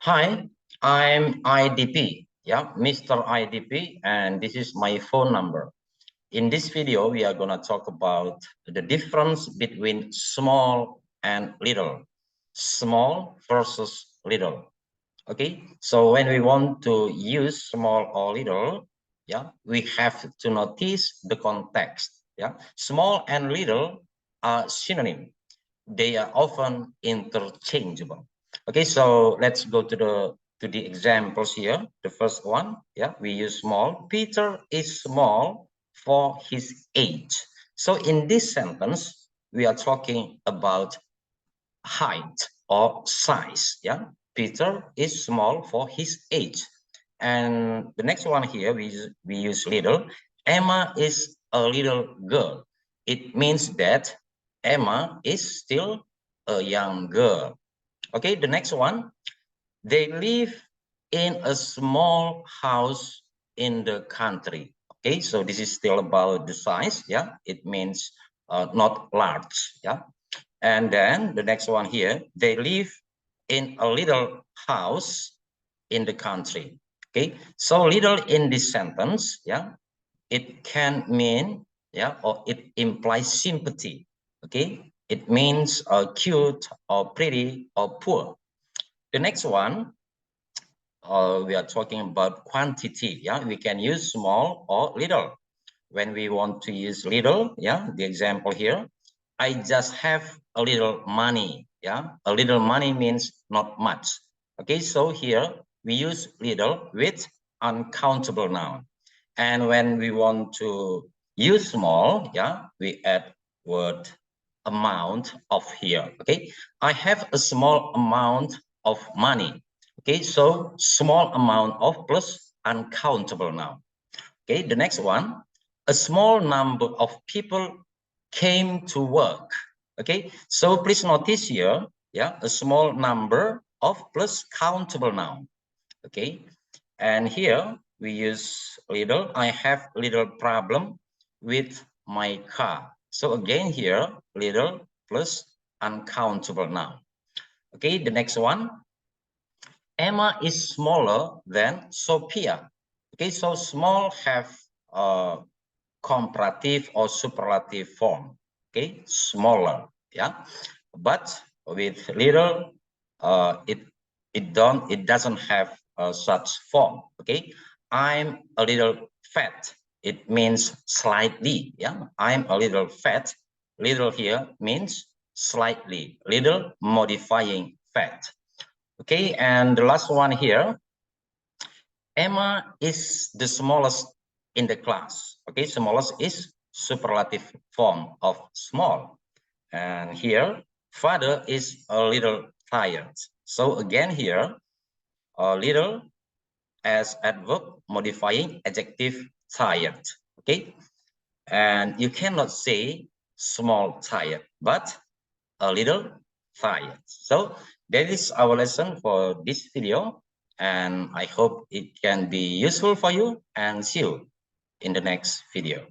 Hi, I'm IDP, yeah, Mr IDP, and this is my phone number. In this video, we are going to talk about the difference between small and little, small versus little. Okay, so when we want to use small or little, yeah, we have to notice the context. Yeah, small and little are synonym. They are often interchangeable. Okay, so let's go to the examples here. The first one, yeah, we use small. Peter is small for his age. So in this sentence, we are talking about height or size. Yeah, Peter is small for his age. And the next one here, we use little. Emma is a little girl. It means that Emma is still a young girl. Okay, the next one, they live in a small house in the country. Okay, so this is still about the size. Yeah, it means not large. Yeah, and then the next one here, they live in a little house in the country. Okay, so little in this sentence, yeah, it can mean, yeah, or it implies sympathy. Okay, it means cute or pretty or poor. The next one, we are talking about quantity. Yeah, we can use small or little. When we want to use little, yeah, the example here, I just have a little money. Yeah, a little money means not much. Okay, so here we use little with uncountable noun. And when we want to use small, yeah, we add word amount of here. Okay, I have a small amount of money. Okay, so small amount of plus uncountable noun. Okay, the next one, a small number of people came to work. Okay, so please notice here, yeah, a small number of plus countable noun. Okay, and here we use little. I have little problem with my car. So again here, little plus uncountable noun. Okay, the next one, Emma is smaller than Sophia. Okay, so small have comparative or superlative form. Okay, smaller. Yeah, but with little, it doesn't have such form. Okay, I'm a little fat. It means slightly. Yeah, I'm a little fat. Little here means slightly. Little modifying fat. Okay, and the last one here, Emma is the smallest in the class. Okay, smallest is superlative form of small. And here, father is a little tired. So again here, a little as adverb modifying adjective tired. Okay, and you cannot say small tired, but a little tired. So that is our lesson for this video, and I hope it can be useful for you, and see you in the next video.